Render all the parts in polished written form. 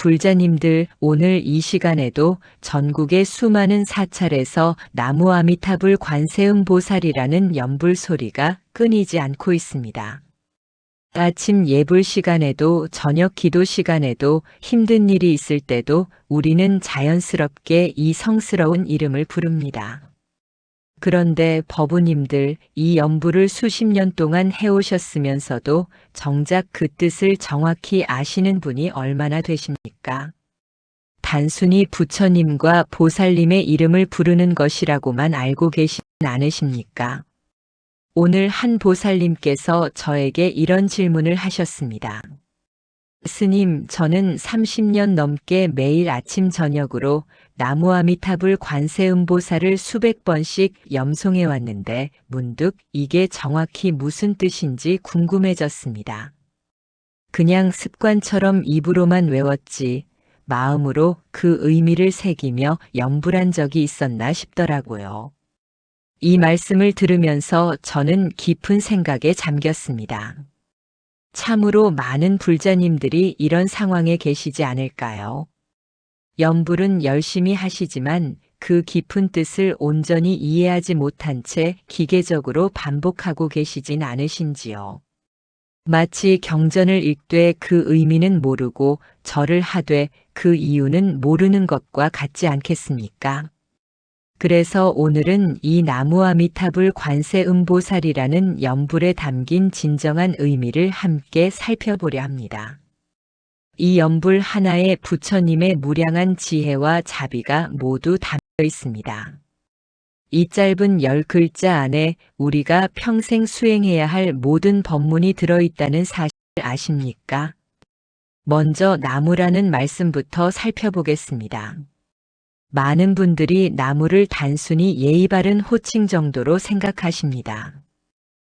불자님들, 오늘 이 시간에도 전국의 수많은 사찰에서 나무 아미타불 관세음 보살이라는 연불 소리가 끊이지 않고 있습니다. 아침 예불 시간에도 저녁 기도 시간에도 힘든 일이 있을 때도 우리는 자연스럽게 이 성스러운 이름을 부릅니다. 그런데 법우님들, 이 연불을 수십 년 동안 해오셨으면서도 정작 그 뜻을 정확히 아시는 분이 얼마나 되십니까? 단순히 부처님과 보살님의 이름을 부르는 것이라고만 알고 계시진 않으십니까? 오늘 한 보살님께서 저에게 이런 질문을 하셨습니다. 스님, 저는 30년 넘게 매일 아침 저녁으로 나무 아미타불 관세음보살을 수백 번씩 염송해 왔는데 문득 이게 정확히 무슨 뜻인지 궁금해졌습니다. 그냥 습관처럼 입으로만 외웠지 마음으로 그 의미를 새기며 염불한 적이 있었나 싶더라고요. 이 말씀을 들으면서 저는 깊은 생각에 잠겼습니다. 참으로 많은 불자님들이 이런 상황에 계시지 않을까요? 염불은 열심히 하시지만 그 깊은 뜻을 온전히 이해하지 못한 채 기계적으로 반복하고 계시진 않으신지요. 마치 경전을 읽되 그 의미는 모르고 절을 하되 그 이유는 모르는 것과 같지 않겠습니까? 그래서 오늘은 이 나무 아미타불 관세음보살이라는 연불에 담긴 진정한 의미를 함께 살펴보려 합니다. 이 연불 하나에 부처님의 무량한 지혜와 자비가 모두 담겨 있습니다. 이 짧은 10글자 안에 우리가 평생 수행해야 할 모든 법문이 들어있다는 사실 아십니까? 먼저 나무라는 말씀부터 살펴보겠습니다. 많은 분들이 나무를 단순히 예의 바른 호칭 정도로 생각하십니다.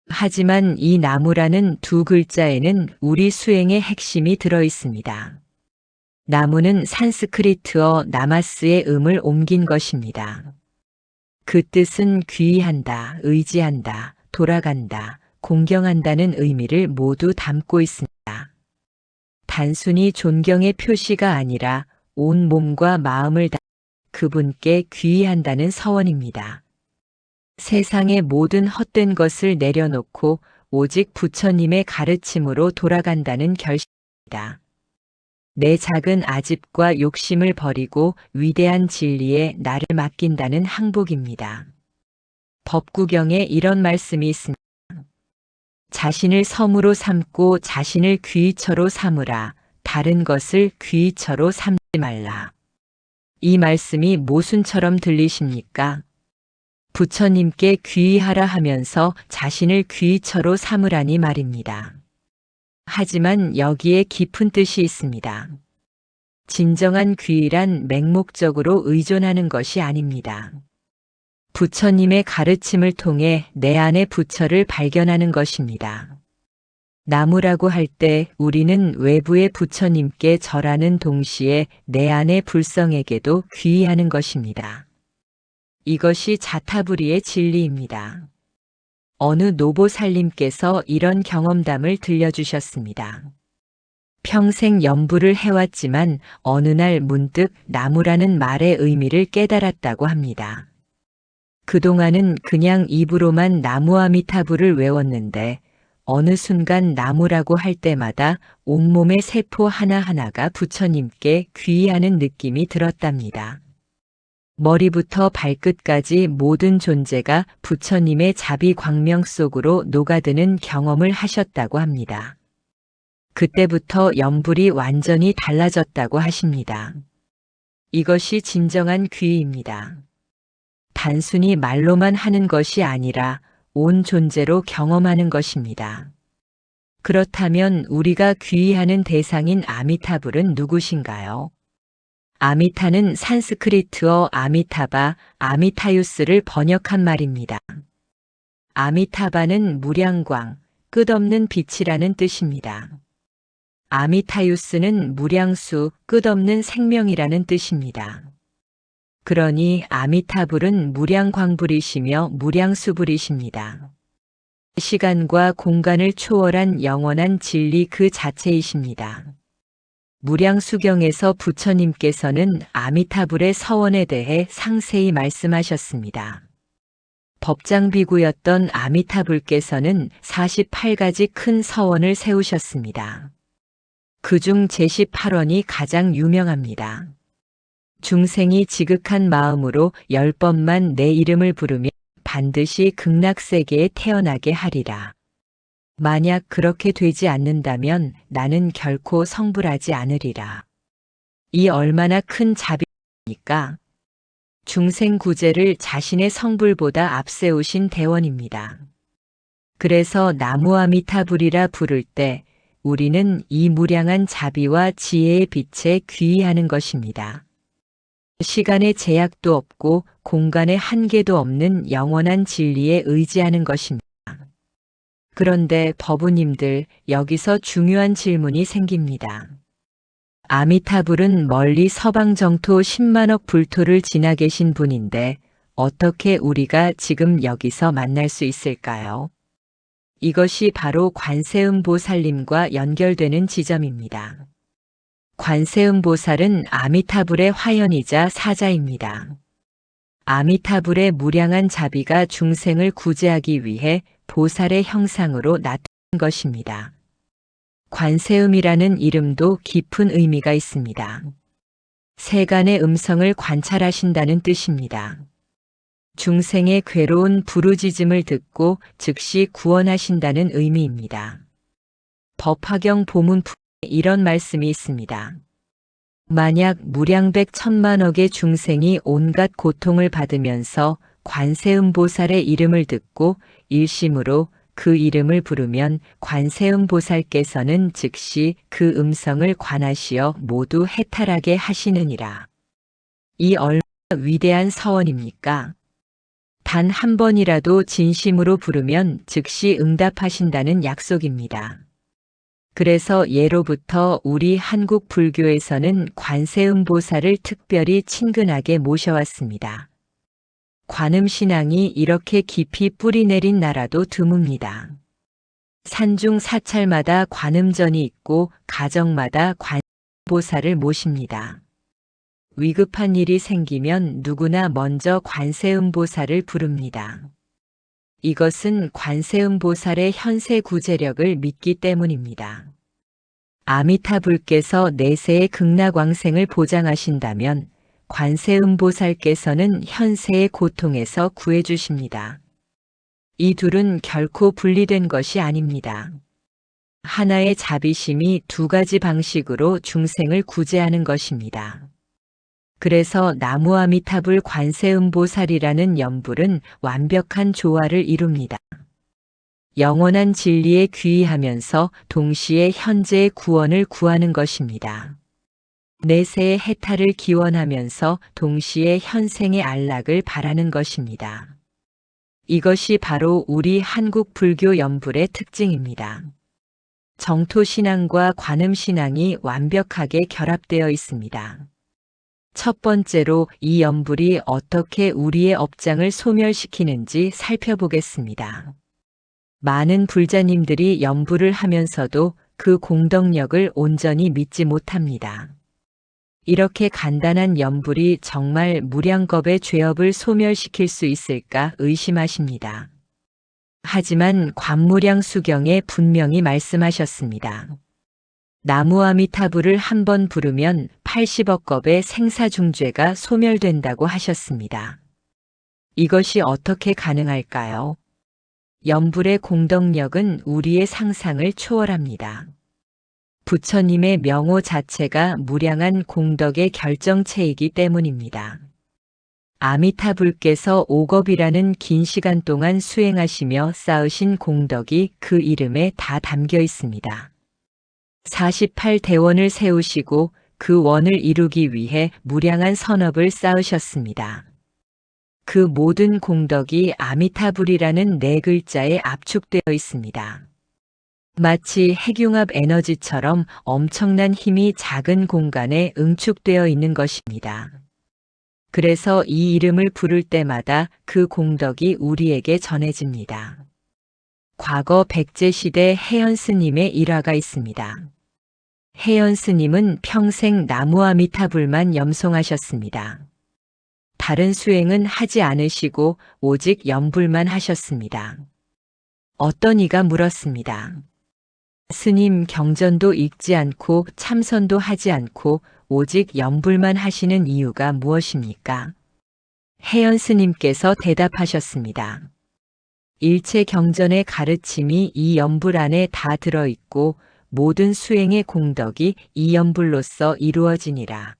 하지만 이 나무라는 두 글자에는 우리 수행의 핵심이 들어 있습니다. 나무는 산스크리트어 나마스의 음을 옮긴 것입니다. 그 뜻은 귀의한다, 의지한다, 돌아간다, 공경한다는 의미를 모두 담고 있습니다. 단순히 존경의 표시가 아니라 온 몸과 마음을 다 그분께 귀의한다는 서원입니다. 세상의 모든 헛된 것을 내려놓고 오직 부처님의 가르침으로 돌아간다는 결심입니다. 내 작은 아집과 욕심을 버리고 위대한 진리에 나를 맡긴다는 항복입니다. 법구경에 이런 말씀이 있습니다. 자신을 섬으로 삼고 자신을 귀의처로 삼으라. 다른 것을 귀의처로 삼지 말라. 이 말씀이 모순처럼 들리십니까? 부처님께 귀의하라 하면서 자신을 귀의처로 삼으라니 말입니다. 하지만 여기에 깊은 뜻이 있습니다. 진정한 귀의란 맹목적으로 의존하는 것이 아닙니다. 부처님의 가르침을 통해 내 안의 부처를 발견하는 것입니다. 나무라고 할 때 우리는 외부의 부처님께 절하는 동시에 내 안의 불성에게도 귀의하는 것입니다. 이것이 자타불이의 진리입니다. 어느 노보살님께서 이런 경험담을 들려주셨습니다. 평생 연불을 해왔지만 어느 날 문득 나무라는 말의 의미를 깨달았다고 합니다. 그동안은 그냥 입으로만 나무 아미타불을 외웠는데 어느 순간 나무라고 할 때마다 온몸의 세포 하나하나가 부처님께 귀의하는 느낌이 들었답니다. 머리부터 발끝까지 모든 존재가 부처님의 자비 광명 속으로 녹아드는 경험을 하셨다고 합니다. 그때부터 연불이 완전히 달라졌다고 하십니다. 이것이 진정한 귀의입니다. 단순히 말로만 하는 것이 아니라 온 존재로 경험하는 것입니다. 그렇다면 우리가 귀의하는 대상인 아미타불은 누구신가요? 아미타는 산스크리트어 아미타바, 아미타유스를 번역한 말입니다. 아미타바는 무량광, 끝없는 빛이라는 뜻입니다. 아미타유스는 무량수, 끝없는 생명이라는 뜻입니다. 그러니 아미타불은 무량광불이시며 무량수불이십니다. 시간과 공간을 초월한 영원한 진리 그 자체이십니다. 무량수경에서 부처님께서는 아미타불의 서원에 대해 상세히 말씀하셨습니다. 법장비구였던 아미타불께서는 48가지 큰 서원을 세우셨습니다. 그중 제18원이 가장 유명합니다. 중생이 지극한 마음으로 10번만 내 이름을 부르면 반드시 극락세계에 태어나게 하리라. 만약 그렇게 되지 않는다면 나는 결코 성불하지 않으리라. 이 얼마나 큰 자비입니까? 중생 구제를 자신의 성불보다 앞세우신 대원입니다. 그래서 나무아미타불이라 부를 때 우리는 이 무량한 자비와 지혜의 빛에 귀의하는 것입니다. 시간의 제약도 없고 공간의 한계도 없는 영원한 진리에 의지하는 것입니다. 그런데 법우님들, 여기서 중요한 질문이 생깁니다. 아미타불은 멀리 서방 정토 10만억 불토를 지나 계신 분인데 어떻게 우리가 지금 여기서 만날 수 있을까요? 이것이 바로 관세음보살님과 연결되는 지점입니다. 관세음보살은 아미타불의 화연이자 사자입니다. 아미타불의 무량한 자비가 중생을 구제하기 위해 보살의 형상으로 나타난 것입니다. 관세음이라는 이름도 깊은 의미가 있습니다. 세간의 음성을 관찰하신다는 뜻입니다. 중생의 괴로운 부르짖음을 듣고 즉시 구원하신다는 의미입니다. 법화경 보문품에 이런 말씀이 있습니다. 만약 무량백 천만억의 중생이 온갖 고통을 받으면서 관세음보살의 이름을 듣고 일심으로 그 이름을 부르면 관세음보살께서는 즉시 그 음성을 관하시어 모두 해탈하게 하시느니라. 이 얼마나 위대한 서원입니까? 단 한 번이라도 진심으로 부르면 즉시 응답하신다는 약속입니다. 그래서 예로부터 우리 한국 불교에서는 관세음보살을 특별히 친근하게 모셔왔습니다. 관음신앙이 이렇게 깊이 뿌리내린 나라도 드뭅니다. 산중 사찰마다 관음전이 있고 가정마다 관세음보살을 모십니다. 위급한 일이 생기면 누구나 먼저 관세음보살을 부릅니다. 이것은 관세음보살의 현세 구제력을 믿기 때문입니다. 아미타불께서 내세의 극락왕생을 보장하신다면 관세음보살께서는 현세의 고통에서 구해주십니다. 이 둘은 결코 분리된 것이 아닙니다. 하나의 자비심이 두 가지 방식으로 중생을 구제하는 것입니다. 그래서 나무아미타불 관세음보살이라는 연불은 완벽한 조화를 이룹니다. 영원한 진리에 귀의하면서 동시에 현재의 구원을 구하는 것입니다. 내세의 해탈을 기원하면서 동시에 현생의 안락을 바라는 것입니다. 이것이 바로 우리 한국 불교 연불의 특징입니다. 정토신앙과 관음신앙이 완벽하게 결합되어 있습니다. 첫 번째로 이 연불이 어떻게 우리의 업장을 소멸시키는지 살펴보겠습니다. 많은 불자님들이 연불을 하면서도 그 공덕력을 온전히 믿지 못합니다. 이렇게 간단한 연불이 정말 무량겁의 죄업을 소멸시킬 수 있을까 의심하십니다. 하지만 관무량수경에 분명히 말씀하셨습니다. 나무아미타불을 한 번 부르면 80억 겁의 생사중죄가 소멸된다고 하셨습니다. 이것이 어떻게 가능할까요? 연불의 공덕력은 우리의 상상을 초월합니다. 부처님의 명호 자체가 무량한 공덕의 결정체이기 때문입니다. 아미타불께서 5겁이라는 긴 시간 동안 수행하시며 쌓으신 공덕이 그 이름에 다 담겨 있습니다. 48대원을 세우시고 그 원을 이루기 위해 무량한 선업을 쌓으셨습니다. 그 모든 공덕이 아미타불이라는 네 글자에 압축되어 있습니다. 마치 핵융합 에너지처럼 엄청난 힘이 작은 공간에 응축되어 있는 것입니다. 그래서 이 이름을 부를 때마다 그 공덕이 우리에게 전해집니다. 과거 백제시대 해연 스님의 일화가 있습니다. 혜연 스님은 평생 나무아미타불만 염송하셨습니다. 다른 수행은 하지 않으시고 오직 염불만 하셨습니다. 어떤 이가 물었습니다. 스님, 경전도 읽지 않고 참선도 하지 않고 오직 염불만 하시는 이유가 무엇입니까? 혜연 스님께서 대답하셨습니다. 일체 경전의 가르침이 이 염불 안에 다 들어있고 모든 수행의 공덕이 이 염불로서 이루어지니라.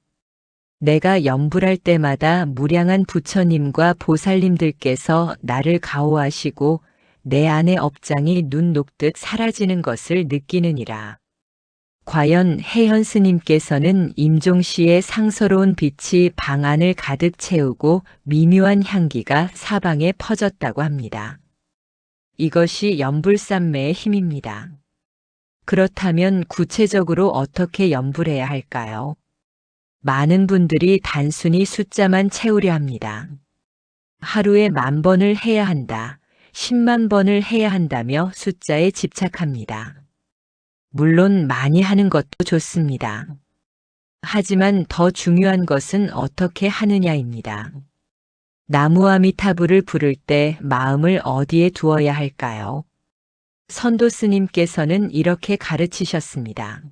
내가 염불할 때마다 무량한 부처님과 보살님들께서 나를 가호하시고 내 안의 업장이 눈 녹듯 사라지는 것을 느끼느니라. 과연 혜연 스님께서는 임종시의 상서로운 빛이 방 안을 가득 채우고 미묘한 향기가 사방에 퍼졌다고 합니다. 이것이 염불삼매의 힘입니다. 그렇다면 구체적으로 어떻게 염불해야 할까요? 많은 분들이 단순히 숫자만 채우려 합니다. 하루에 10,000번을 해야 한다, 10만 번을 해야 한다며 숫자에 집착합니다. 물론 많이 하는 것도 좋습니다. 하지만 더 중요한 것은 어떻게 하느냐입니다. 나무아미타불을 부를 때 마음을 어디에 두어야 할까요? 선도 스님께서는 이렇게 가르치셨습니다.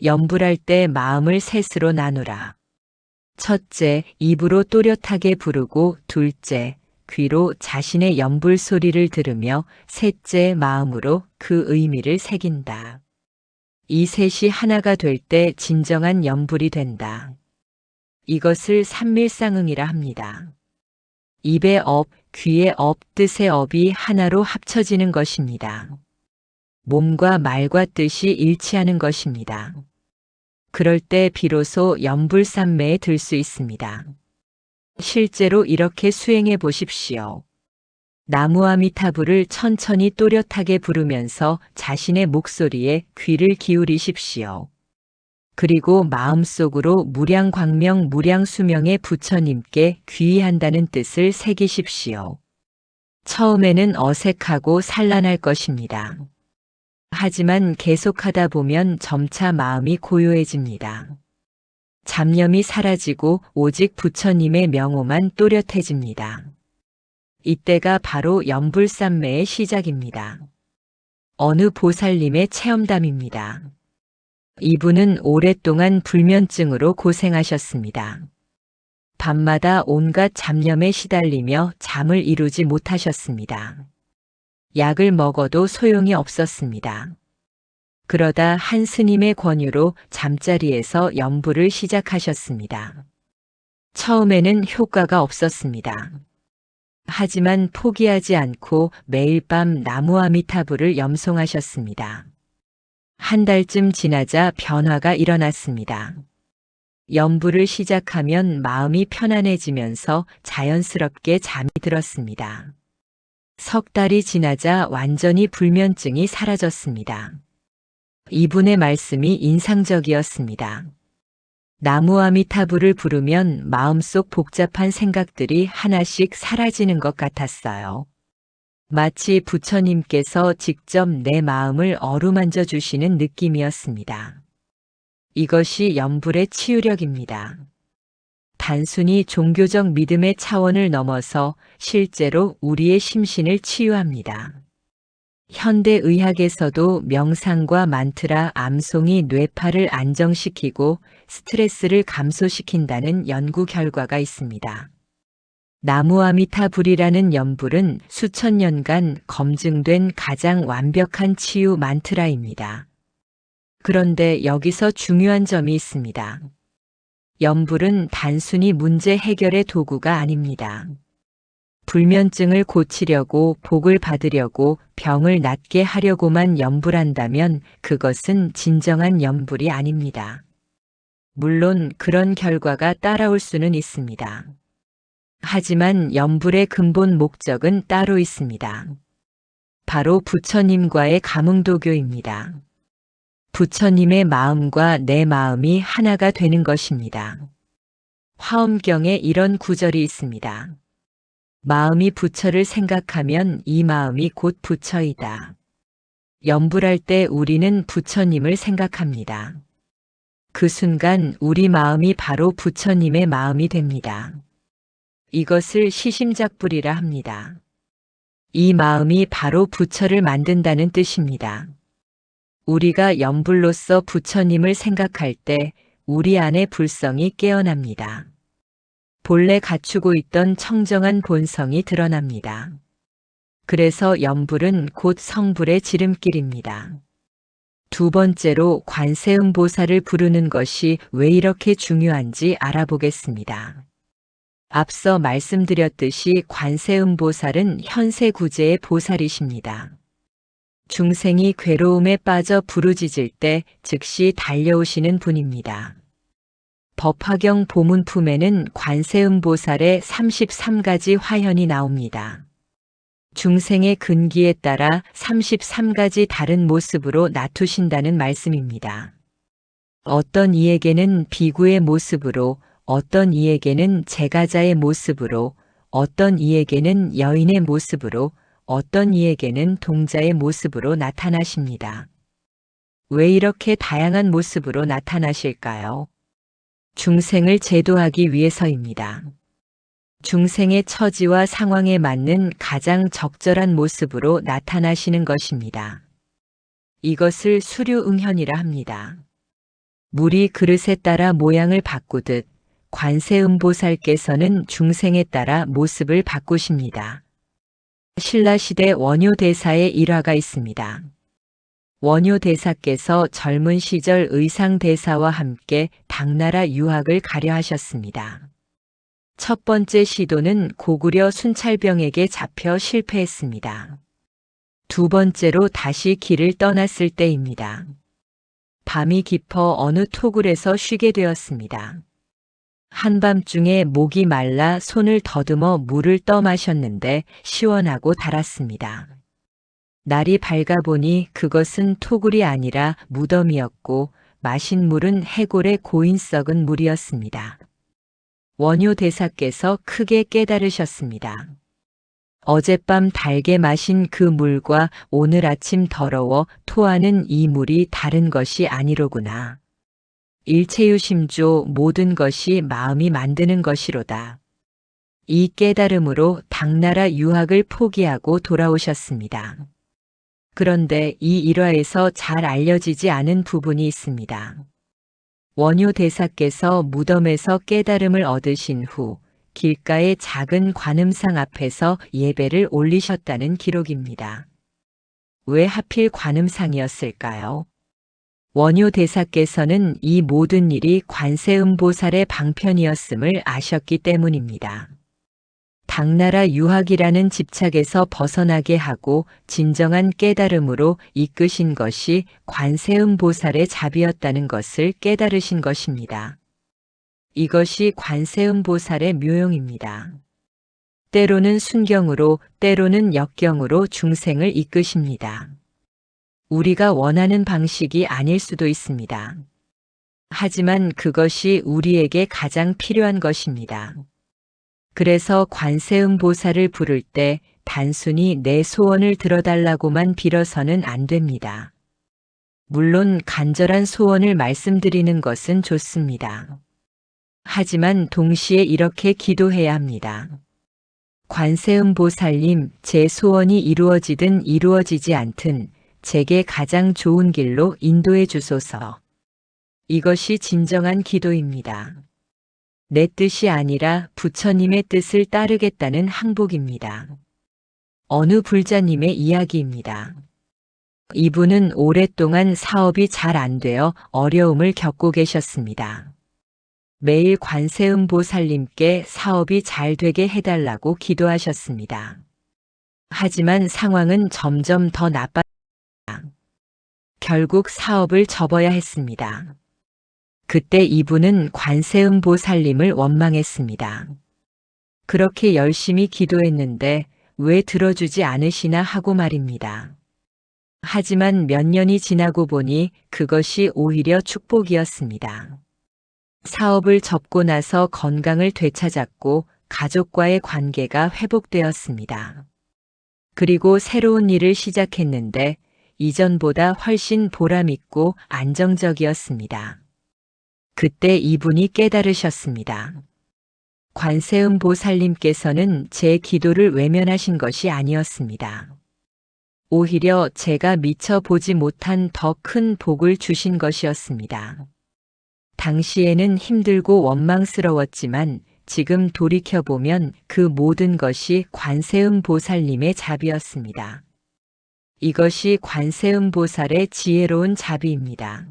염불할 때 마음을 셋으로 나누라. 첫째, 입으로 또렷하게 부르고, 둘째, 귀로 자신의 염불 소리를 들으며, 셋째, 마음으로 그 의미를 새긴다. 이 셋이 하나가 될 때 진정한 염불이 된다. 이것을 삼밀상응이라 합니다. 입의 업, 귀의 업, 뜻의 업이 하나로 합쳐지는 것입니다. 몸과 말과 뜻이 일치하는 것입니다. 그럴 때 비로소 염불삼매에 들 수 있습니다. 실제로 이렇게 수행해 보십시오. 나무아미타불을 천천히 또렷하게 부르면서 자신의 목소리에 귀를 기울이십시오. 그리고 마음속으로 무량광명 무량수명의 부처님께 귀의한다는 뜻을 새기십시오. 처음에는 어색하고 산란할 것입니다. 하지만 계속하다 보면 점차 마음이 고요해집니다. 잡념이 사라지고 오직 부처님의 명호만 또렷해집니다. 이때가 바로 염불삼매의 시작입니다. 어느 보살님의 체험담입니다. 이분은 오랫동안 불면증으로 고생하셨습니다. 밤마다 온갖 잡념에 시달리며 잠을 이루지 못하셨습니다. 약을 먹어도 소용이 없었습니다. 그러다 한 스님의 권유로 잠자리에서 염불을 시작하셨습니다. 처음에는 효과가 없었습니다. 하지만 포기하지 않고 매일 밤 나무아미타불을 염송하셨습니다. 한 달쯤 지나자 변화가 일어났습니다. 염불을 시작하면 마음이 편안해지면서 자연스럽게 잠이 들었습니다. 석 달이 지나자 완전히 불면증이 사라졌습니다. 이분의 말씀이 인상적이었습니다. 나무아미타불을 부르면 마음속 복잡한 생각들이 하나씩 사라지는 것 같았어요. 마치 부처님께서 직접 내 마음을 어루만져 주시는 느낌이었습니다. 이것이 염불의 치유력입니다. 단순히 종교적 믿음의 차원을 넘어서 실제로 우리의 심신을 치유합니다. 현대의학에서도 명상과 만트라 암송이 뇌파를 안정시키고 스트레스를 감소시킨다는 연구 결과가 있습니다. 나무아미타불이라는 염불은 수천 년간 검증된 가장 완벽한 치유 만트라입니다. 그런데 여기서 중요한 점이 있습니다. 염불은 단순히 문제 해결의 도구가 아닙니다. 불면증을 고치려고 복을 받으려고 병을 낫게 하려고만 염불한다면 그것은 진정한 염불이 아닙니다. 물론 그런 결과가 따라올 수는 있습니다. 하지만 염불의 근본 목적은 따로 있습니다. 바로 부처님과의 감응도교입니다. 부처님의 마음과 내 마음이 하나가 되는 것입니다. 화엄경에 이런 구절이 있습니다. 마음이 부처를 생각하면 이 마음이 곧 부처이다. 염불할 때 우리는 부처님을 생각합니다. 그 순간 우리 마음이 바로 부처님의 마음이 됩니다. 이것을 시심작불이라 합니다. 이 마음이 바로 부처를 만든다는 뜻입니다. 우리가 염불로서 부처님을 생각할 때 우리 안의 불성이 깨어납니다. 본래 갖추고 있던 청정한 본성이 드러납니다. 그래서 염불은 곧 성불의 지름길입니다. 두 번째로 관세음보살을 부르는 것이 왜 이렇게 중요한지 알아보겠습니다. 앞서 말씀드렸듯이 관세음보살은 현세구제의 보살이십니다. 중생이 괴로움에 빠져 부르짖을 때 즉시 달려오시는 분입니다. 법화경 보문품에는 관세음보살의 33가지 화현이 나옵니다. 중생의 근기에 따라 33가지 다른 모습으로 나투신다는 말씀입니다. 어떤 이에게는 비구의 모습으로, 어떤 이에게는 제가자의 모습으로, 어떤 이에게는 여인의 모습으로, 어떤 이에게는 동자의 모습으로 나타나십니다. 왜 이렇게 다양한 모습으로 나타나실까요? 중생을 제도하기 위해서입니다. 중생의 처지와 상황에 맞는 가장 적절한 모습으로 나타나시는 것입니다. 이것을 수류응현이라 합니다. 물이 그릇에 따라 모양을 바꾸듯 관세음보살께서는 중생에 따라 모습을 바꾸십니다. 신라시대 원효대사의 일화가 있습니다. 원효대사께서 젊은 시절 의상대사와 함께 당나라 유학을 가려 하셨습니다. 첫 번째 시도는 고구려 순찰병에게 잡혀 실패했습니다. 두 번째로 다시 길을 떠났을 때입니다. 밤이 깊어 어느 토굴에서 쉬게 되었습니다. 한밤중에 목이 말라 손을 더듬어 물을 떠마셨는데 시원하고 달았습니다. 날이 밝아보니 그것은 토굴이 아니라 무덤이었고 마신 물은 해골의 고인 썩은 물이었습니다. 원효대사께서 크게 깨달으셨습니다. 어젯밤 달게 마신 그 물과 오늘 아침 더러워 토하는 이 물이 다른 것이 아니로구나. 일체유심조 모든 것이 마음이 만드는 것이로다. 이 깨달음으로 당나라 유학을 포기하고 돌아오셨습니다. 그런데 이 일화에서 잘 알려지지 않은 부분이 있습니다. 원효대사께서 무덤에서 깨달음을 얻으신 후 길가의 작은 관음상 앞에서 예배를 올리셨다는 기록입니다. 왜 하필 관음상이었을까요? 원효대사께서는 이 모든 일이 관세음보살의 방편이었음을 아셨기 때문입니다. 당나라 유학이라는 집착에서 벗어나게 하고 진정한 깨달음으로 이끄신 것이 관세음보살의 자비였다는 것을 깨달으신 것입니다. 이것이 관세음보살의 묘용입니다. 때로는 순경으로, 때로는 역경으로 중생을 이끄십니다. 우리가 원하는 방식이 아닐 수도 있습니다. 하지만 그것이 우리에게 가장 필요한 것입니다. 그래서 관세음보살을 부를 때 단순히 내 소원을 들어달라고만 빌어서는 안 됩니다. 물론 간절한 소원을 말씀드리는 것은 좋습니다. 하지만 동시에 이렇게 기도해야 합니다. 관세음보살님, 제 소원이 이루어지든 이루어지지 않든 제게 가장 좋은 길로 인도해 주소서. 이것이 진정한 기도입니다. 내 뜻이 아니라 부처님의 뜻을 따르겠다는 항복입니다. 어느 불자님의 이야기입니다. 이분은 오랫동안 사업이 잘 안 되어 어려움을 겪고 계셨습니다. 매일 관세음보살님께 사업이 잘 되게 해달라고 기도하셨습니다. 하지만 상황은 점점 더 나빠졌습니다. 결국 사업을 접어야 했습니다. 그때 이분은 관세음보살님을 원망했습니다. 그렇게 열심히 기도했는데 왜 들어주지 않으시나 하고 말입니다. 하지만 몇 년이 지나고 보니 그것이 오히려 축복이었습니다. 사업을 접고 나서 건강을 되찾았고 가족과의 관계가 회복되었습니다. 그리고 새로운 일을 시작했는데 이전보다 훨씬 보람있고 안정적이었습니다. 그때 이분이 깨달으셨습니다. 관세음 보살님께서는 제 기도를 외면하신 것이 아니었습니다. 오히려 제가 미처 보지 못한 더 큰 복을 주신 것이었습니다. 당시에는 힘들고 원망스러웠지만 지금 돌이켜보면 그 모든 것이 관세음 보살님의 자비였습니다. 이것이 관세음 보살의 지혜로운 자비입니다.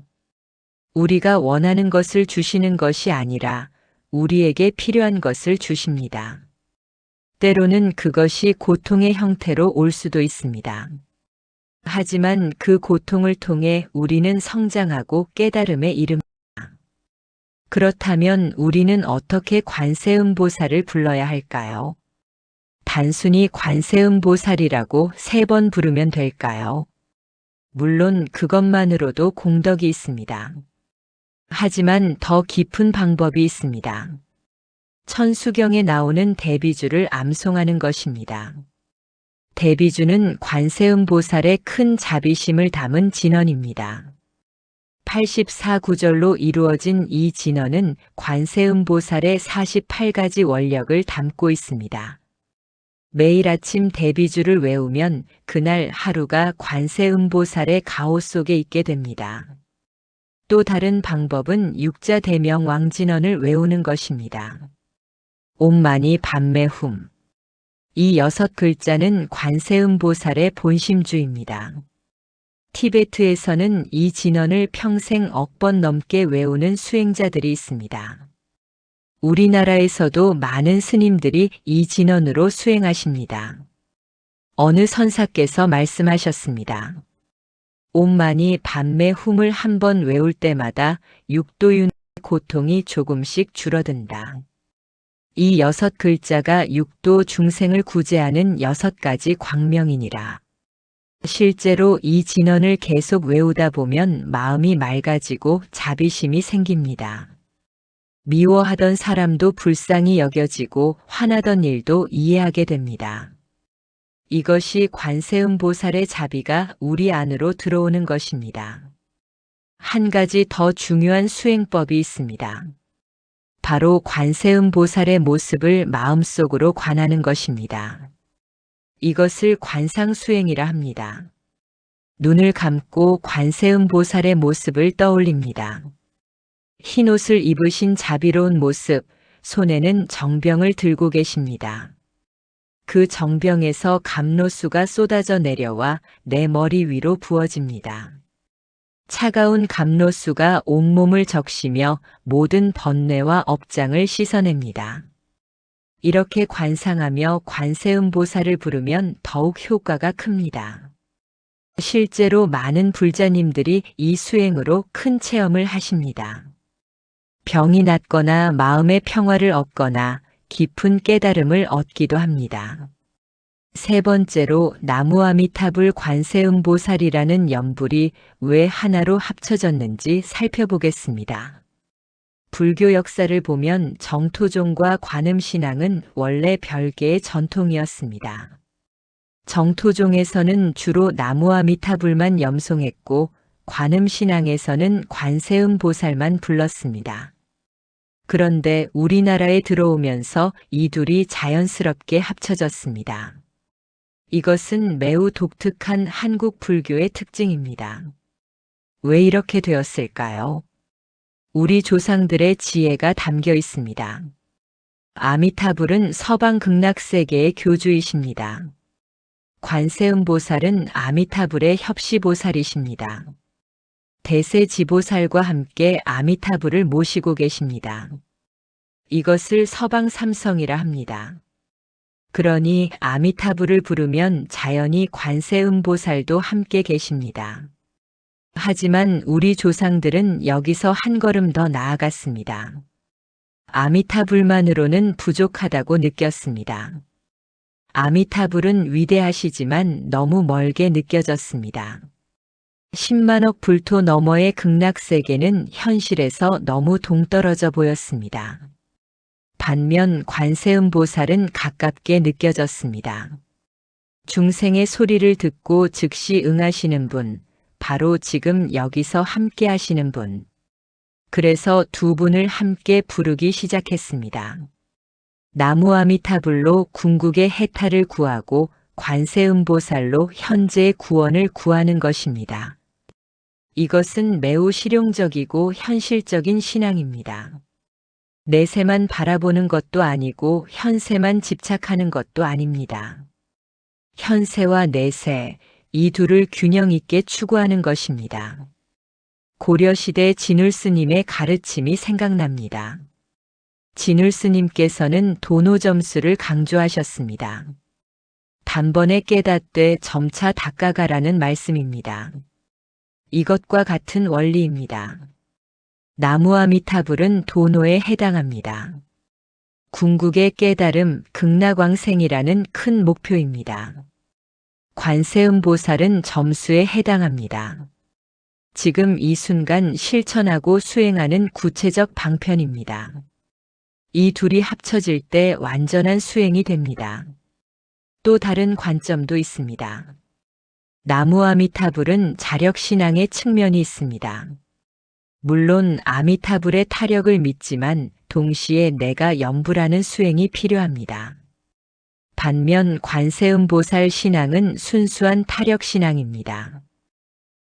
우리가 원하는 것을 주시는 것이 아니라 우리에게 필요한 것을 주십니다. 때로는 그것이 고통의 형태로 올 수도 있습니다. 하지만 그 고통을 통해 우리는 성장하고 깨달음에 이릅니다. 그렇다면 우리는 어떻게 관세음보살을 불러야 할까요? 단순히 관세음보살이라고 3번 부르면 될까요? 물론 그것만으로도 공덕이 있습니다. 하지만 더 깊은 방법이 있습니다. 천수경에 나오는 대비주를 암송하는 것입니다. 대비주는 관세음보살의 큰 자비심을 담은 진언입니다. 84구절로 이루어진 이 진언은 관세음보살의 48가지 원력을 담고 있습니다. 매일 아침 대비주를 외우면 그날 하루가 관세음보살의 가호 속에 있게 됩니다. 또 다른 방법은 육자대명 왕진언을 외우는 것입니다. 옴마니 밤매훔. 이 6글자는 관세음보살의 본심주입니다. 티베트에서는 이 진언을 평생 1000번 넘게 외우는 수행자들이 있습니다. 우리나라에서도 많은 스님들이 이 진언으로 수행하십니다. 어느 선사께서 말씀하셨습니다. 옴마니 밤매훔을 한 번 외울 때마다 육도윤의 고통이 조금씩 줄어든다. 이 6글자가 육도 중생을 구제하는 6가지 광명이니라. 실제로 이 진언을 계속 외우다 보면 마음이 맑아지고 자비심이 생깁니다. 미워하던 사람도 불쌍히 여겨지고 화나던 일도 이해하게 됩니다. 이것이 관세음보살의 자비가 우리 안으로 들어오는 것입니다. 한 가지 더 중요한 수행법이 있습니다. 바로 관세음보살의 모습을 마음속으로 관하는 것입니다. 이것을 관상수행이라 합니다. 눈을 감고 관세음보살의 모습을 떠올립니다. 흰옷을 입으신 자비로운 모습, 손에는 정병을 들고 계십니다. 그 정병에서 감로수가 쏟아져 내려와 내 머리 위로 부어집니다. 차가운 감로수가 온몸을 적시며 모든 번뇌와 업장을 씻어냅니다. 이렇게 관상하며 관세음보살을 부르면 더욱 효과가 큽니다. 실제로 많은 불자님들이 이 수행으로 큰 체험을 하십니다. 병이 낫거나 마음의 평화를 얻거나 깊은 깨달음을 얻기도 합니다. 3번째로 나무아미타불 관세음보살이라는 연불이 왜 하나로 합쳐졌는지 살펴보겠습니다. 불교 역사를 보면 정토종과 관음신앙은 원래 별개의 전통이었습니다. 정토종에서는 주로 나무아미타불만 염송했고 관음신앙에서는 관세음보살만 불렀습니다. 그런데 우리나라에 들어오면서 이 둘이 자연스럽게 합쳐졌습니다. 이것은 매우 독특한 한국 불교의 특징입니다. 왜 이렇게 되었을까요? 우리 조상들의 지혜가 담겨 있습니다. 아미타불은 서방 극락세계의 교주이십니다. 관세음보살은 아미타불의 협시보살이십니다. 대세지보살과 함께 아미타불을 모시고 계십니다. 이것을 서방 삼성이라 합니다. 그러니 아미타불을 부르면 자연히 관세음보살도 함께 계십니다. 하지만 우리 조상들은 여기서 한 걸음 더 나아갔습니다. 아미타불만으로는 부족하다고 느꼈습니다. 아미타불은 위대하시지만 너무 멀게 느껴졌습니다. 10만억 불토 너머의 극락세계는 현실에서 너무 동떨어져 보였습니다. 반면 관세음보살은 가깝게 느껴졌습니다. 중생의 소리를 듣고 즉시 응하시는 분, 바로 지금 여기서 함께 하시는 분. 그래서 두 분을 함께 부르기 시작했습니다. 나무아미타불로 궁극의 해탈을 구하고 관세음보살로 현재의 구원을 구하는 것입니다. 이것은 매우 실용적이고 현실적인 신앙입니다. 내세만 바라보는 것도 아니고 현세만 집착하는 것도 아닙니다. 현세와 내세, 이 둘을 균형 있게 추구하는 것입니다. 고려시대 진울스님의 가르침이 생각납니다. 진울스님께서는 도노점수를 강조하셨습니다. 단번에 깨닫되 점차 닦아가라는 말씀입니다. 이것과 같은 원리입니다. 나무아미타불은 도노에 해당합니다. 궁극의 깨달음, 극락왕생이라는 큰 목표입니다. 관세음보살은 점수에 해당합니다. 지금 이 순간 실천하고 수행하는 구체적 방편입니다. 이 둘이 합쳐질 때 완전한 수행이 됩니다. 또 다른 관점도 있습니다. 나무아미타불은 자력신앙의 측면이 있습니다. 물론 아미타불의 타력을 믿지만 동시에 내가 염불하는 수행이 필요합니다. 반면 관세음보살 신앙은 순수한 타력신앙입니다.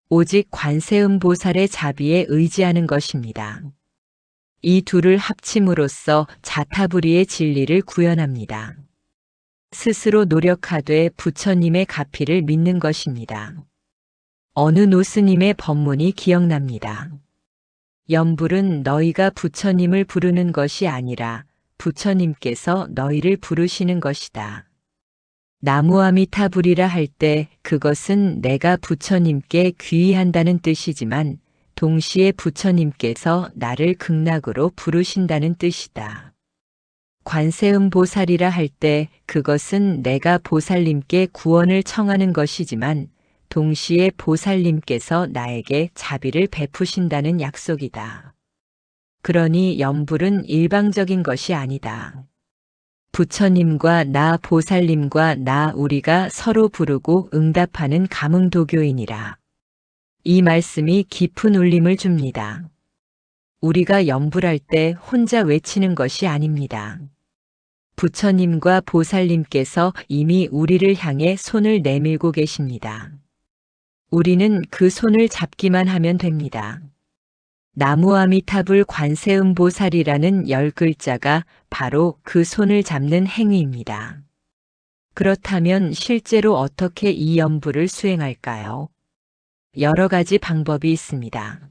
오직 관세음보살의 자비에 의지하는 것입니다. 이 둘을 합침으로써 자타불이의 진리를 구현합니다. 스스로 노력하되 부처님의 가피를 믿는 것입니다. 어느 노스님의 법문이 기억납니다. 염불은 너희가 부처님을 부르는 것이 아니라 부처님께서 너희를 부르시는 것이다. 나무아미타불이라 할 때 그것은 내가 부처님께 귀의한다는 뜻이지만 동시에 부처님께서 나를 극락으로 부르신다는 뜻이다. 관세음보살이라 할 때 그것은 내가 보살님께 구원을 청하는 것이지만 동시에 보살님께서 나에게 자비를 베푸신다는 약속이다. 그러니 염불은 일방적인 것이 아니다. 부처님과 나 보살님과 나 우리가 서로 부르고 응답하는 감응도교이니라. 이 말씀이 깊은 울림을 줍니다. 우리가 염불할 때 혼자 외치는 것이 아닙니다. 부처님과 보살님께서 이미 우리를 향해 손을 내밀고 계십니다. 우리는 그 손을 잡기만 하면 됩니다. 나무아미타불 관세음보살이라는 10글자가 바로 그 손을 잡는 행위입니다. 그렇다면 실제로 어떻게 이 염불을 수행할까요? 여러 가지 방법이 있습니다.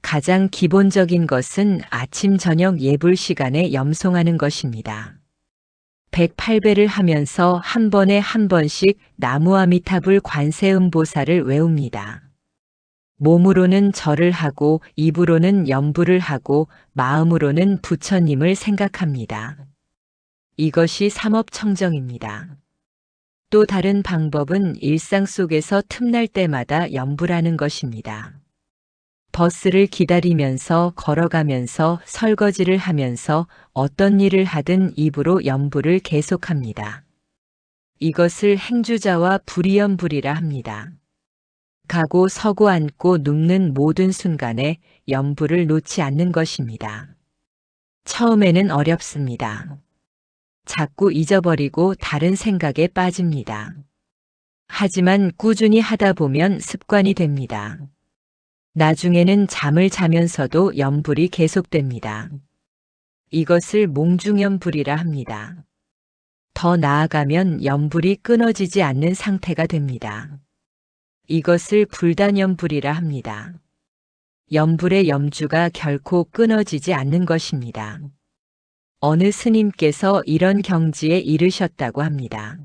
가장 기본적인 것은 아침 저녁 예불 시간에 염송하는 것입니다. 108배를 하면서 한 번에 한 번씩 나무아미타불 관세음보살을 외웁니다. 몸으로는 절을 하고 입으로는 염불을 하고 마음으로는 부처님을 생각합니다. 이것이 삼업청정입니다. 또 다른 방법은 일상 속에서 틈날 때마다 염불하는 것입니다. 버스를 기다리면서 걸어가면서 설거지를 하면서 어떤 일을 하든 입으로 염불을 계속합니다. 이것을 행주자와 불이염불이라 합니다. 가고 서고 앉고 눕는 모든 순간에 염불을 놓지 않는 것입니다. 처음에는 어렵습니다. 자꾸 잊어버리고 다른 생각에 빠집니다. 하지만 꾸준히 하다 보면 습관이 됩니다. 나중에는 잠을 자면서도 염불이 계속됩니다. 이것을 몽중염불이라 합니다. 더 나아가면 염불이 끊어지지 않는 상태가 됩니다. 이것을 불단염불이라 합니다. 염불의 염주가 결코 끊어지지 않는 것입니다. 어느 스님께서 이런 경지에 이르셨다고 합니다.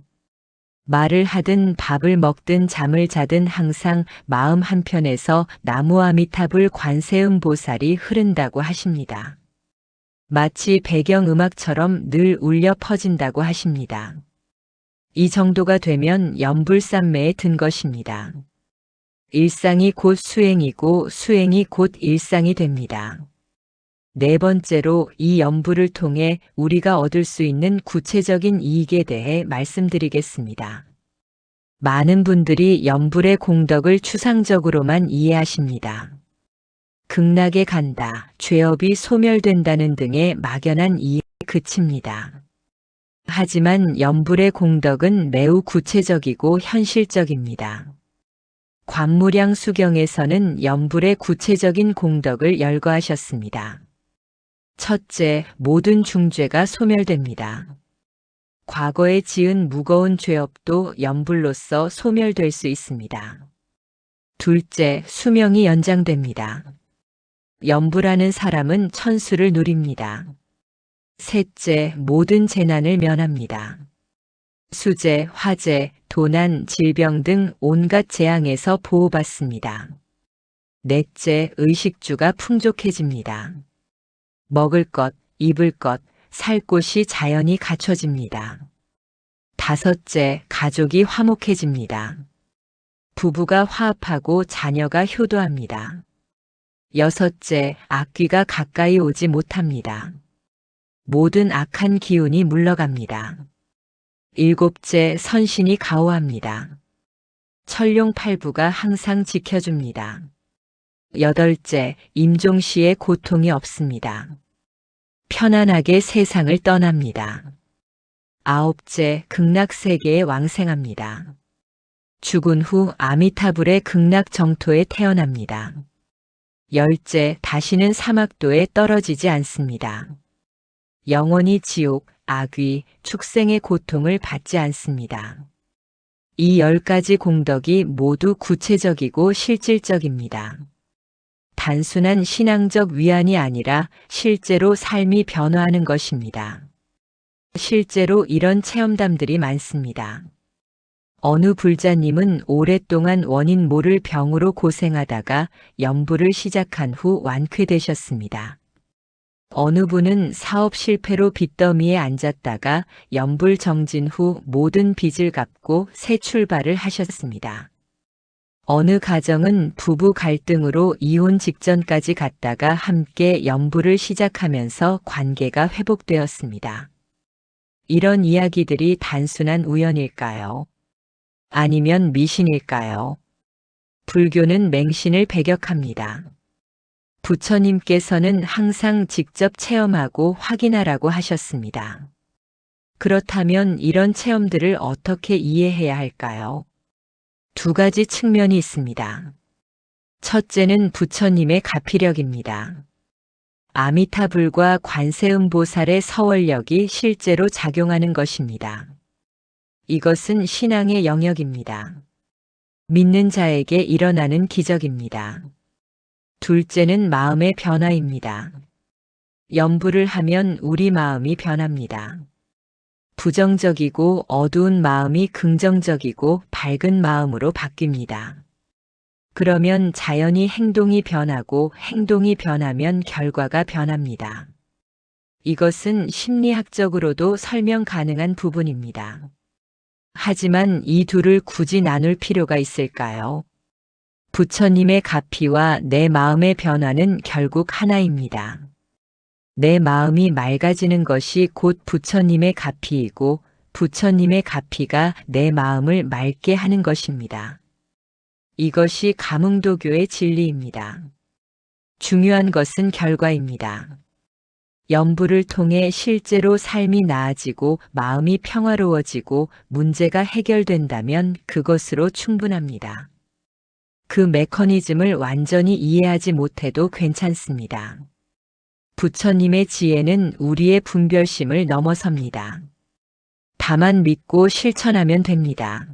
말을 하든 밥을 먹든 잠을 자든 항상 마음 한편에서 나무아미타불 관세음보살이 흐른다고 하십니다. 마치 배경음악처럼 늘 울려 퍼진다고 하십니다. 이 정도가 되면 염불삼매에 든 것입니다. 일상이 곧 수행이고 수행이 곧 일상이 됩니다. 네 번째로 이 염불을 통해 우리가 얻을 수 있는 구체적인 이익에 대해 말씀드리겠습니다. 많은 분들이 염불의 공덕을 추상적으로만 이해하십니다. 극락에 간다, 죄업이 소멸된다는 등의 막연한 이해에 그칩니다. 하지만 염불의 공덕은 매우 구체적이고 현실적입니다. 관무량 수경에서는 염불의 구체적인 공덕을 열거하셨습니다. 첫째, 모든 중죄가 소멸됩니다. 과거에 지은 무거운 죄업도 염불로써 소멸될 수 있습니다. 둘째, 수명이 연장됩니다. 염불하는 사람은 천수를 누립니다. 셋째, 모든 재난을 면합니다. 수재, 화재, 도난, 질병 등 온갖 재앙에서 보호받습니다. 넷째, 의식주가 풍족해집니다. 먹을 것, 입을 것, 살 곳이 자연히 갖춰집니다. 다섯째, 가족이 화목해집니다. 부부가 화합하고 자녀가 효도합니다. 여섯째, 악귀가 가까이 오지 못합니다. 모든 악한 기운이 물러갑니다. 일곱째, 선신이 가호합니다. 천룡팔부가 항상 지켜줍니다. 여덟째, 임종시에 고통이 없습니다. 편안하게 세상을 떠납니다. 아홉째, 극락세계에 왕생합니다. 죽은 후 아미타불의 극락 정토에 태어납니다. 열째, 다시는 사막도에 떨어지지 않습니다. 영원히 지옥, 악귀, 축생의 고통을 받지 않습니다. 이 10가지 공덕이 모두 구체적이고 실질적입니다. 단순한 신앙적 위안이 아니라 실제로 삶이 변화하는 것입니다. 실제로 이런 체험담들이 많습니다. 어느 불자님은 오랫동안 원인 모를 병으로 고생하다가 염불을 시작한 후 완쾌되셨습니다. 어느 분은 사업 실패로 빚더미에 앉았다가 염불 정진 후 모든 빚을 갚고 새 출발을 하셨습니다. 어느 가정은 부부 갈등으로 이혼 직전까지 갔다가 함께 염불을 시작하면서 관계가 회복되었습니다. 이런 이야기들이 단순한 우연일까요? 아니면 미신일까요? 불교는 맹신을 배격합니다. 부처님께서는 항상 직접 체험하고 확인하라고 하셨습니다. 그렇다면 이런 체험들을 어떻게 이해해야 할까요? 두 가지 측면이 있습니다. 첫째는 부처님의 가피력입니다. 아미타불과 관세음보살의 서월력이 실제로 작용하는 것입니다. 이것은 신앙의 영역입니다. 믿는 자에게 일어나는 기적입니다. 둘째는 마음의 변화입니다. 염불을 하면 우리 마음이 변합니다. 부정적이고 어두운 마음이 긍정적이고 밝은 마음으로 바뀝니다. 그러면 자연히 행동이 변하고 행동이 변하면 결과가 변합니다. 이것은 심리학적으로도 설명 가능한 부분입니다. 하지만 이 둘을 굳이 나눌 필요가 있을까요? 부처님의 가피와 내 마음의 변화는 결국 하나입니다. 내 마음이 맑아지는 것이 곧 부처님의 가피이고 부처님의 가피가 내 마음을 맑게 하는 것입니다. 이것이 가문도교의 진리입니다. 중요한 것은 결과입니다. 염불을 통해 실제로 삶이 나아지고 마음이 평화로워지고 문제가 해결된다면 그것으로 충분합니다. 그 메커니즘을 완전히 이해하지 못해도 괜찮습니다. 부처님의 지혜는 우리의 분별심을 넘어섭니다. 다만 믿고 실천하면 됩니다.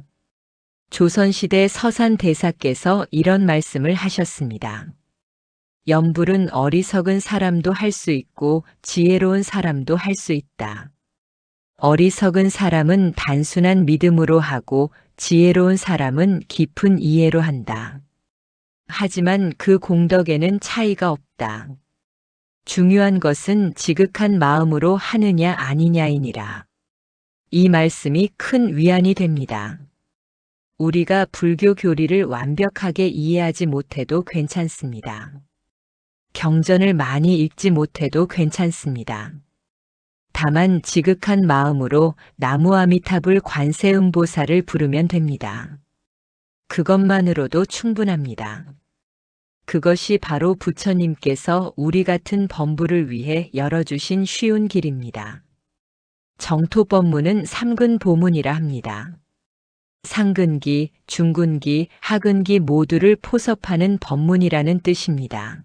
조선시대 서산대사께서 이런 말씀을 하셨습니다. 염불은 어리석은 사람도 할 수 있고 지혜로운 사람도 할 수 있다. 어리석은 사람은 단순한 믿음으로 하고 지혜로운 사람은 깊은 이해로 한다. 하지만 그 공덕에는 차이가 없다. 중요한 것은 지극한 마음으로 하느냐 아니냐이니라. 이 말씀이 큰 위안이 됩니다. 우리가 불교 교리를 완벽하게 이해하지 못해도 괜찮습니다. 경전을 많이 읽지 못해도 괜찮습니다. 다만 지극한 마음으로 나무아미타불 관세음보살을 부르면 됩니다. 그것만으로도 충분합니다. 그것이 바로 부처님께서 우리 같은 범부를 위해 열어주신 쉬운 길입니다. 정토법문은 삼근보문이라 합니다. 상근기, 중근기, 하근기 모두를 포섭하는 법문이라는 뜻입니다.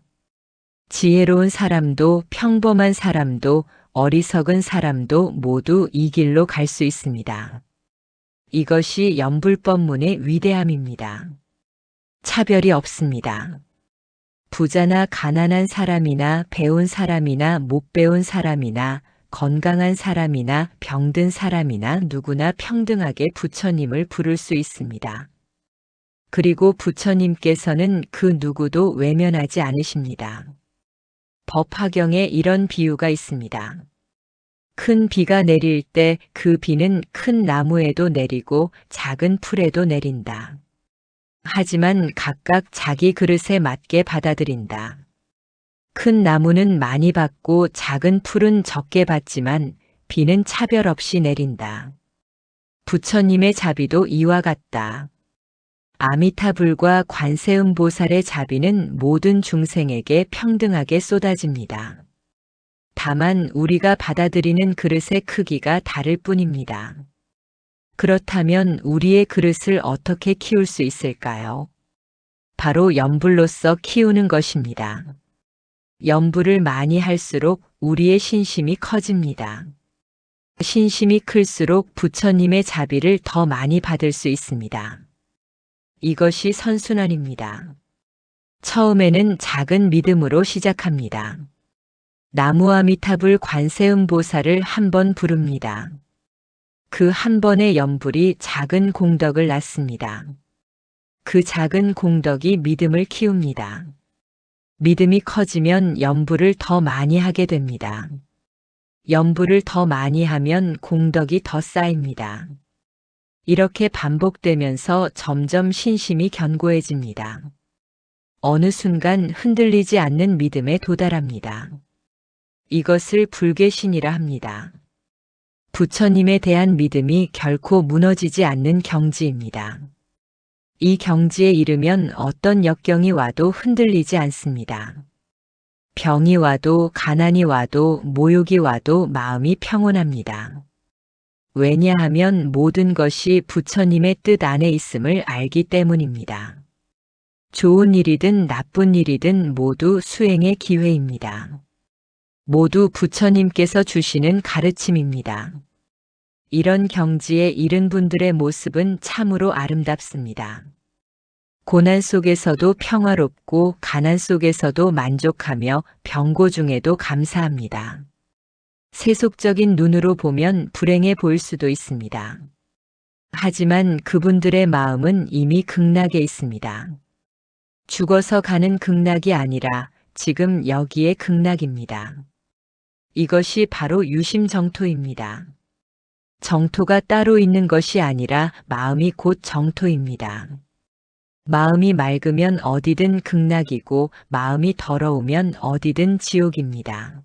지혜로운 사람도 평범한 사람도 어리석은 사람도 모두 이 길로 갈 수 있습니다. 이것이 연불법문의 위대함입니다. 차별이 없습니다. 부자나 가난한 사람이나 배운 사람이나 못 배운 사람이나 건강한 사람이나 병든 사람이나 누구나 평등하게 부처님을 부를 수 있습니다. 그리고 부처님께서는 그 누구도 외면하지 않으십니다. 법화경에 이런 비유가 있습니다. 큰 비가 내릴 때 그 비는 큰 나무에도 내리고 작은 풀에도 내린다. 하지만 각각 자기 그릇에 맞게 받아들인다. 큰 나무는 많이 받고 작은 풀은 적게 받지만 비는 차별 없이 내린다. 부처님의 자비도 이와 같다. 아미타불과 관세음보살의 자비는 모든 중생에게 평등하게 쏟아집니다. 다만 우리가 받아들이는 그릇의 크기가 다를 뿐입니다. 그렇다면 우리의 그릇을 어떻게 키울 수 있을까요? 바로 연불로서 키우는 것입니다. 연불을 많이 할수록 우리의 신심이 커집니다. 신심이 클수록 부처님의 자비를 더 많이 받을 수 있습니다. 이것이 선순환입니다. 처음에는 작은 믿음으로 시작합니다. 나무아미타불 관세음보살을 한 번 부릅니다. 그 한 번의 연불이 작은 공덕을 낳습니다. 그 작은 공덕이 믿음을 키웁니다. 믿음이 커지면 연불을 더 많이 하게 됩니다. 연불을 더 많이 하면 공덕이 더 쌓입니다. 이렇게 반복되면서 점점 신심이 견고해집니다. 어느 순간 흔들리지 않는 믿음에 도달합니다. 이것을 불개신이라 합니다. 부처님에 대한 믿음이 결코 무너지지 않는 경지입니다. 이 경지에 이르면 어떤 역경이 와도 흔들리지 않습니다. 병이 와도 가난이 와도 모욕이 와도 마음이 평온합니다. 왜냐하면 모든 것이 부처님의 뜻 안에 있음을 알기 때문입니다. 좋은 일이든 나쁜 일이든 모두 수행의 기회입니다. 모두 부처님께서 주시는 가르침입니다. 이런 경지에 이른 분들의 모습은 참으로 아름답습니다. 고난 속에서도 평화롭고 가난 속에서도 만족하며 병고 중에도 감사합니다. 세속적인 눈으로 보면 불행해 보일 수도 있습니다. 하지만 그분들의 마음은 이미 극락에 있습니다. 죽어서 가는 극락이 아니라 지금 여기에 극락입니다. 이것이 바로 유심정토입니다. 정토가 따로 있는 것이 아니라 마음이 곧 정토입니다. 마음이 맑으면 어디든 극락이고 마음이 더러우면 어디든 지옥입니다.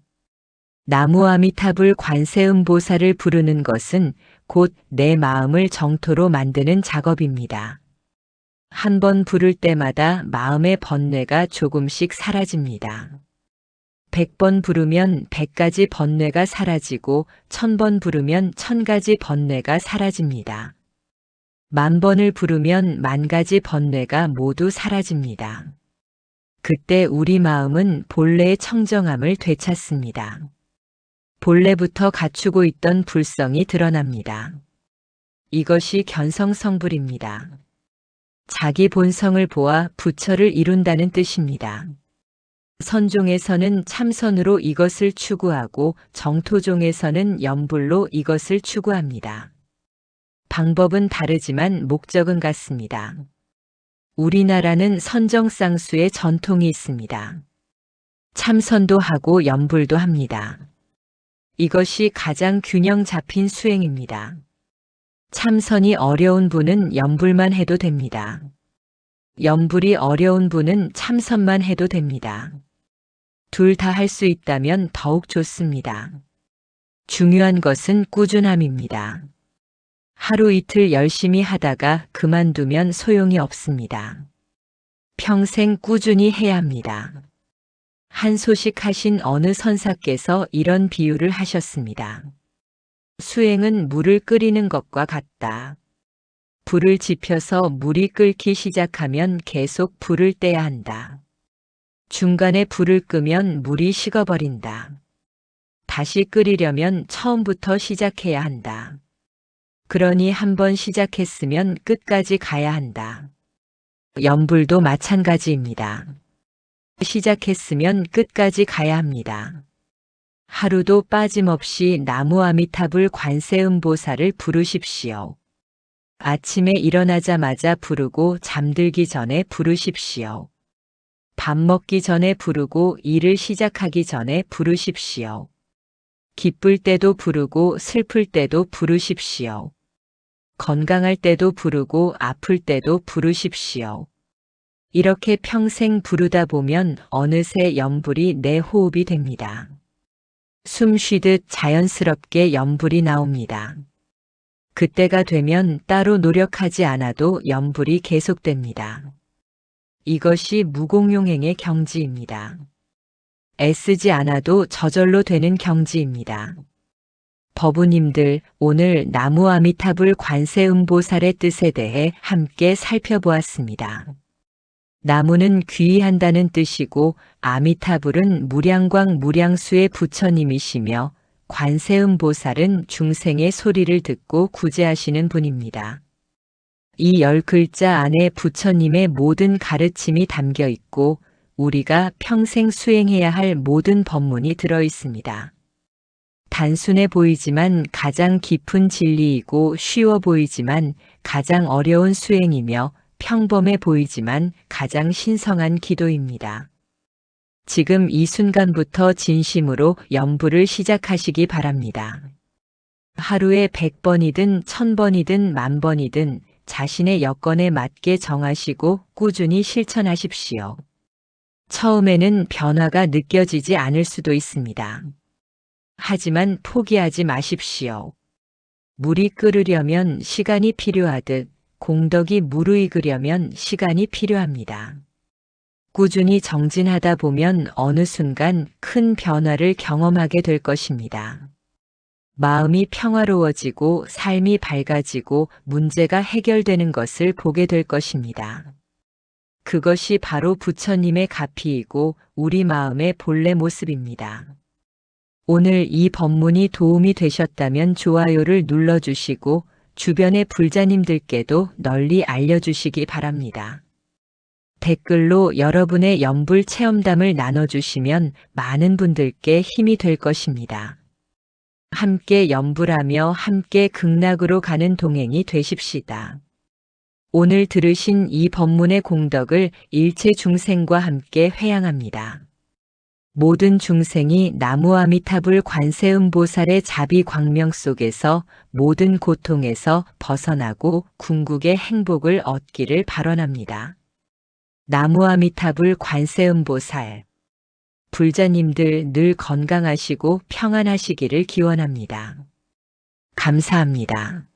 나무아미타불 관세음보살을 부르는 것은 곧 내 마음을 정토로 만드는 작업입니다. 한 번 부를 때마다 마음의 번뇌가 조금씩 사라집니다. 100번 부르면 100가지 번뇌가 사라지고 1000번 부르면 1000가지 번뇌가 사라집니다. 10,000번을 부르면 10,000가지 번뇌가 모두 사라집니다. 그때 우리 마음은 본래의 청정함을 되찾습니다. 본래부터 갖추고 있던 불성이 드러납니다. 이것이 견성성불입니다. 자기 본성을 보아 부처를 이룬다는 뜻입니다. 선종에서는 참선으로 이것을 추구하고 정토종에서는 연불로 이것을 추구합니다. 방법은 다르지만 목적은 같습니다. 우리나라는 선정쌍수의 전통이 있습니다. 참선도 하고 연불도 합니다. 이것이 가장 균형 잡힌 수행입니다. 참선이 어려운 분은 연불만 해도 됩니다. 연불이 어려운 분은 참선만 해도 됩니다. 둘 다 할 수 있다면 더욱 좋습니다. 중요한 것은 꾸준함입니다. 하루 이틀 열심히 하다가 그만두면 소용이 없습니다. 평생 꾸준히 해야 합니다. 한소식하신 어느 선사께서 이런 비유를 하셨습니다. 수행은 물을 끓이는 것과 같다. 불을 지펴서 물이 끓기 시작하면 계속 불을 떼야 한다. 중간에 불을 끄면 물이 식어버린다. 다시 끓이려면 처음부터 시작해야 한다. 그러니 한번 시작했으면 끝까지 가야 한다. 염불도 마찬가지입니다. 시작했으면 끝까지 가야 합니다. 하루도 빠짐없이 나무 아미타불 관세음보살을 부르십시오. 아침에 일어나자마자 부르고 잠들기 전에 부르십시오. 밥 먹기 전에 부르고 일을 시작하기 전에 부르십시오. 기쁠 때도 부르고 슬플 때도 부르십시오. 건강할 때도 부르고 아플 때도 부르십시오. 이렇게 평생 부르다 보면 어느새 염불이 내 호흡이 됩니다. 숨 쉬듯 자연스럽게 염불이 나옵니다. 그때가 되면 따로 노력하지 않아도 염불이 계속됩니다. 이것이 무공용행의 경지입니다. 애쓰지 않아도 저절로 되는 경지입니다. 법우님들, 오늘 나무 아미타불 관세음보살의 뜻에 대해 함께 살펴보았습니다. 나무는 귀의한다는 뜻이고 아미타불은 무량광 무량수의 부처님이시며 관세음보살은 중생의 소리를 듣고 구제하시는 분입니다. 이 10글자 안에 부처님의 모든 가르침이 담겨 있고 우리가 평생 수행해야 할 모든 법문이 들어 있습니다. 단순해 보이지만 가장 깊은 진리이고 쉬워 보이지만 가장 어려운 수행이며 평범해 보이지만 가장 신성한 기도입니다. 지금 이 순간부터 진심으로 염불을 시작하시기 바랍니다. 하루에 100번이든 1000번이든 10,000번이든 자신의 여건에 맞게 정하시고 꾸준히 실천하십시오. 처음에는 변화가 느껴지지 않을 수도 있습니다. 하지만 포기하지 마십시오. 물이 끓으려면 시간이 필요하듯 공덕이 무르익으려면 시간이 필요합니다. 꾸준히 정진하다 보면 어느 순간 큰 변화를 경험하게 될 것입니다. 마음이 평화로워지고 삶이 밝아지고 문제가 해결되는 것을 보게 될 것입니다. 그것이 바로 부처님의 가피이고 우리 마음의 본래 모습입니다. 오늘 이 법문이 도움이 되셨다면 좋아요를 눌러주시고 주변의 불자님들께도 널리 알려주시기 바랍니다. 댓글로 여러분의 염불 체험담을 나눠주시면 많은 분들께 힘이 될 것입니다. 함께 염불하며 함께 극락으로 가는 동행이 되십시다. 오늘 들으신 이 법문의 공덕을 일체 중생과 함께 회양합니다. 모든 중생이 나무 아미타불 관세음보살의 자비 광명 속에서 모든 고통에서 벗어나고 궁극의 행복을 얻기를 발언합니다. 나무 아미타불 관세음보살. 불자님들 늘 건강하시고 평안하시기를 기원합니다. 감사합니다.